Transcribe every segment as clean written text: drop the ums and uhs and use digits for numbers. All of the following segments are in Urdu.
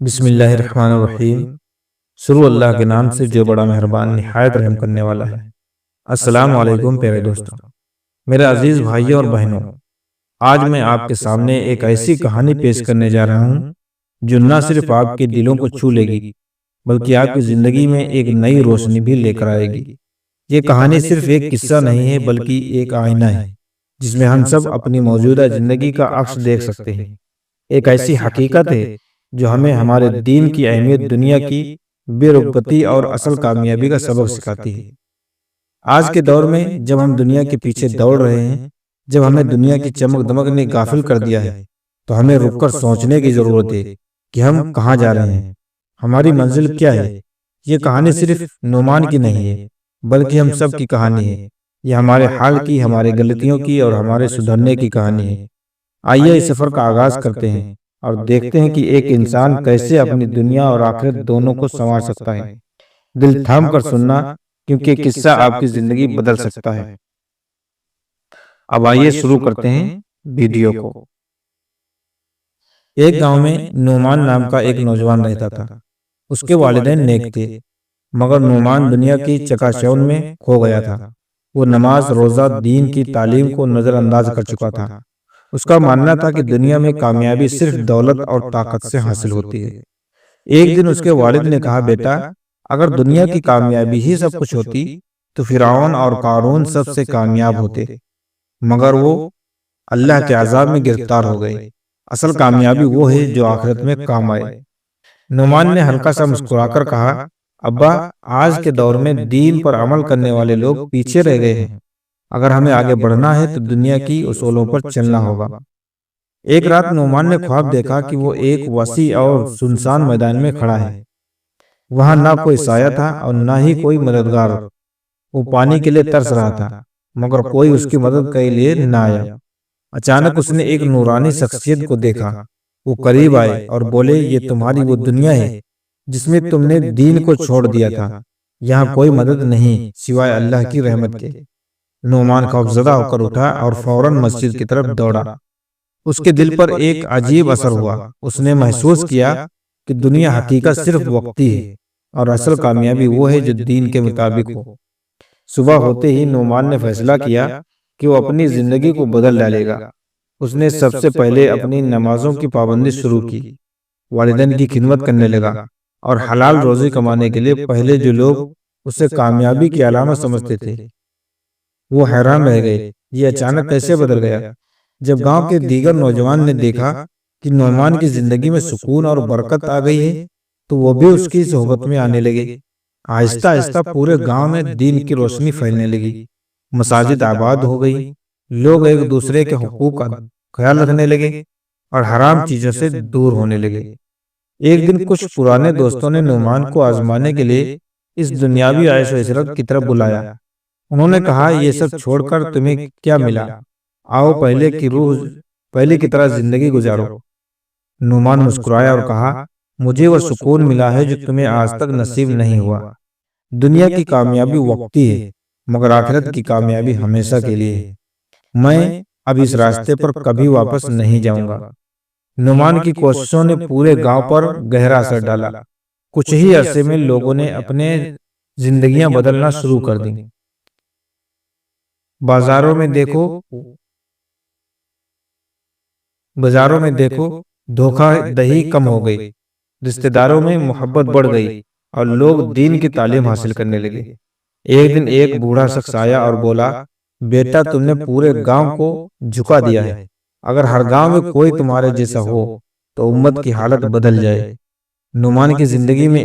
بسم اللہ الرحمن الرحیم۔ شروع اللہ کے نام سے جو بڑا مہربان نہایت رحم کرنے والا ہے۔ السلام علیکم پیارے دوستوں، میرے عزیز بھائیوں اور بہنوں، آج میں آپ کے سامنے ایک ایسی کہانی پیش کرنے جا رہا ہوں جو نہ صرف آپ کے دلوں کو چھو لے گی بلکہ آپ کی زندگی میں ایک نئی روشنی بھی لے کر آئے گی۔ یہ کہانی صرف ایک قصہ نہیں ہے بلکہ ایک آئینہ ہے جس میں ہم سب اپنی موجودہ زندگی کا عکس دیکھ سکتے ہیں۔ ایک ایسی حقیقت ہے جو ہمیں ہمارے دین کی اہمیت، دنیا کی بے رغبتی اور اصل کامیابی کا سبق سکھاتی ہے۔ آج کے دور میں جب ہم دنیا کے پیچھے دوڑ رہے ہیں، جب ہمیں دنیا کی چمک دمک نے غافل کر دیا ہے، تو ہمیں رک کر سوچنے کی ضرورت ہے کہ ہم کہاں جا رہے ہیں، ہماری منزل کیا ہے۔ یہ کہانی صرف نعمان کی نہیں ہے بلکہ ہم سب کی کہانی ہے۔ یہ ہمارے حال کی، ہمارے غلطیوں کی اور ہمارے سدھرنے کی کہانی ہے۔ آئیے اس سفر کا آغاز کرتے ہیں اور دیکھتے ہیں کہ ایک انسان کیسے اپنی دنیا اور آخرت دونوں کو سنوار سکتا ہے۔ دل تھام کر سننا، کیونکہ قصہ آپ کی زندگی بدل سکتا ہے۔ اب آئیے شروع کرتے ہیں ویڈیو کو۔ ایک گاؤں میں نعمان نام کا ایک نوجوان رہتا تھا۔ اس کے والدین نیک تھے، مگر نعمان دنیا کی چکاچوند میں کھو گیا تھا۔ وہ نماز، روزہ، دین کی تعلیم کو نظر انداز کر چکا تھا۔ اس کا ماننا تھا کہ دنیا میں کامیابی صرف دولت اور طاقت سے حاصل ہوتی ہے۔ ایک دن اس کے والد نے کہا، بیٹا، اگر دنیا کی کامیابی ہی سب کچھ ہوتی تو فرعون اور قارون سب سے کامیاب ہوتے، مگر وہ اللہ کے عذاب میں گرفتار ہو گئے۔ اصل کامیابی وہ ہے جو آخرت میں کام آئے۔ نعمان نے ہلکا سا مسکرا کر کہا، ابا، آج کے دور میں دین پر عمل کرنے والے لوگ پیچھے رہ گئے ہیں۔ اگر ہمیں آگے بڑھنا ہے تو دنیا کی اصولوں پر چلنا ہوگا۔ ایک رات نعمان نے خواب دیکھا کہ وہ ایک وسیع اور سنسان میدان میں کھڑا ہے۔ وہاں نہ کوئی سایہ تھا اور نہ ہی کوئی مددگار۔ وہ پانی کے لیے ترس رہا تھا، مگر کوئی اس کی مدد کے لیے نہ آیا۔ اچانک اس نے ایک نورانی شخصیت کو دیکھا۔ وہ قریب آئے اور بولے، یہ تمہاری وہ دنیا ہے جس میں تم نے دین کو چھوڑ دیا تھا۔ یہاں کوئی مدد نہیں سوائے اللہ کی رحمت کے۔ نعمان خوفزدہ ہو کر اٹھا اور فوراً مسجد کی طرف دوڑا۔ اس کے دل پر ایک عجیب اثر ہوا۔ اس نے محسوس کیا کہ دنیا حقیقت صرف وقتی ہے اور اصل کامیابی وہ ہے جو دین کے مطابق ہو۔ صبح ہوتے ہی نعمان نے فیصلہ کیا کہ وہ اپنی زندگی کو بدل ڈالے گا۔ اس نے سب سے پہلے اپنی نمازوں کی پابندی شروع کی، والدین کی خدمت کرنے لگا اور حلال روزی کمانے کے لیے پہلے جو لوگ اسے کامیابی کی علامت سمجھتے تھے وہ حیران رہ گئے، یہ اچانک کیسے بدل گیا۔ جب گاؤں کے دیگر نوجوان نے دیکھا کہ نعمان کی زندگی میں سکون اور برکت آ گئی ہے تو وہ بھی اس کی صحبت میں آنے لگے۔ آہستہ آہستہ پورے گاؤں میں دین کی روشنی پھیلنے لگی، مساجد آباد ہو گئی، لوگ ایک دوسرے کے حقوق کا خیال رکھنے لگے اور حرام چیزوں سے دور ہونے لگے۔ ایک دن کچھ پرانے دوستوں نے نعمان کو آزمانے کے لیے اس دنیاوی عیش و عشرت کی طرف بلایا۔ انہوں نے کہا، یہ سب چھوڑ کر تمہیں کیا ملا؟ آؤ پہلے کی طرح زندگی گزارو۔ نعمان مسکرایا اور کہا، مجھے وہ سکون ملا ہے جو تمہیں آج تک نصیب نہیں ہوا۔ دنیا کی کامیابی وقتی ہے مگر آخرت کی کامیابی ہمیشہ کے لیے ہے۔ میں اب اس راستے پر کبھی واپس نہیں جاؤں گا۔ نعمان کی کوششوں نے پورے گاؤں پر گہرا اثر ڈالا۔ کچھ ہی عرصے میں لوگوں نے اپنے زندگیاں بدلنا شروع کر دیں۔ بازاروں میں دیکھو دھوکہ دہی کم ہو گئی، رشتہ داروں میں محبت بڑھ گئی اور لوگ دین کی تعلیم حاصل کرنے لگے۔ ایک دن ایک بوڑھا شخص آیا اور بولا، بیٹا، تم نے پورے گاؤں کو جھکا دیا ہے۔ اگر ہر گاؤں میں کوئی تمہارے جیسا ہو تو امت کی حالت بدل جائے۔ نعمان کی زندگی میں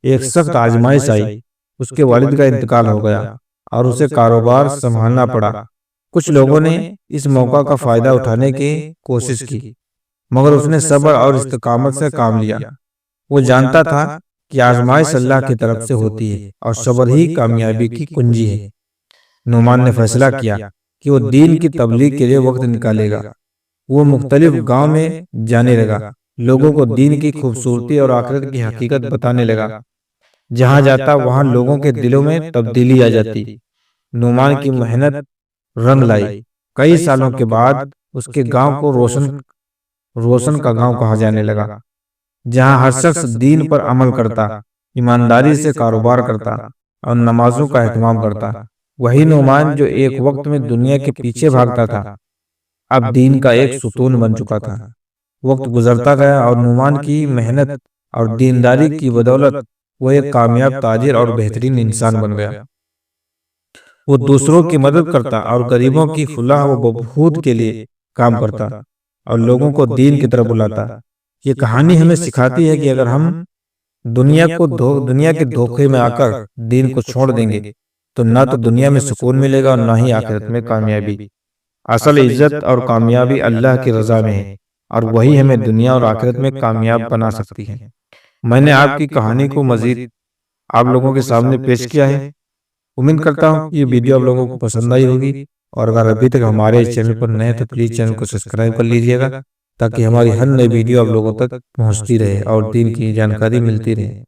ایک سخت آزمائش آئی۔ اس کے والد کا انتقال ہو گیا اور اسے کاروبار سنبھالنا پڑا۔ کچھ لوگوں نے اس موقع کا فائدہ اٹھانے کی کوشش کی، مگر اس نے صبر اور استقامت سے کام لیا۔ وہ جانتا تھا کہ آزمائش اللہ کی طرف سے ہوتی ہے اور صبر ہی کامیابی کی کنجی ہے۔ نعمان نے فیصلہ کیا کہ وہ دین کی تبلیغ کے لیے وقت نکالے گا۔ وہ مختلف گاؤں میں جانے لگا، لوگوں کو دین کی خوبصورتی اور آخرت کی حقیقت بتانے لگا۔ جہاں جاتا وہاں لوگوں کے دلوں میں تبدیلی آ جاتی۔ نعمان کی محنت رنگ لائی۔ کئی سالوں کے بعد اس کے گاؤں کو روشن کا گاؤں کہا جانے لگا۔ جہاں ہر شخص دین پر عمل کرتا، ایمانداری سے کاروبار کرتا اور نمازوں کا اہتمام کرتا۔ وہی نعمان جو ایک وقت میں دنیا کے پیچھے بھاگتا تھا، اب دین کا ایک ستون بن چکا تھا۔ وقت گزرتا گیا اور نعمان کی محنت اور دینداری کی بدولت وہ ایک کامیاب تاجر اور بہترین انسان بن گیا۔ وہ دوسروں کی مدد کرتا اور غریبوں کی فلاح و بہبود کے لیے کام کرتا اور لوگوں کو دین کی طرف بلاتا۔ یہ کہانی ہمیں سکھاتی ہے کہ اگر ہم دنیا کے دھوکے میں آ کر دین کو چھوڑ دیں گے تو نہ تو دنیا میں سکون ملے گا اور نہ ہی آخرت میں کامیابی۔ اصل عزت اور کامیابی اللہ کی رضا میں ہے، اور وہی ہمیں دنیا اور آخرت میں کامیاب بنا سکتی ہے۔ میں نے آپ کی کہانی کو مزید آپ لوگوں کے سامنے پیش کیا ہے۔ امید کرتا ہوں کہ یہ ویڈیو آپ لوگوں کو پسند آئی ہوگی، اور اگر ابھی تک ہمارے چینل پر نئے تو پلیز چینل کو سبسکرائب کر لیجیے گا، تاکہ ہماری ہر نئی ویڈیو آپ لوگوں تک پہنچتی رہے اور دین کی جانکاری ملتی رہے۔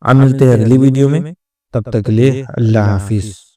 اب ملتے ہیں اگلی ویڈیو میں، تب تک کے لیے اللہ حافظ۔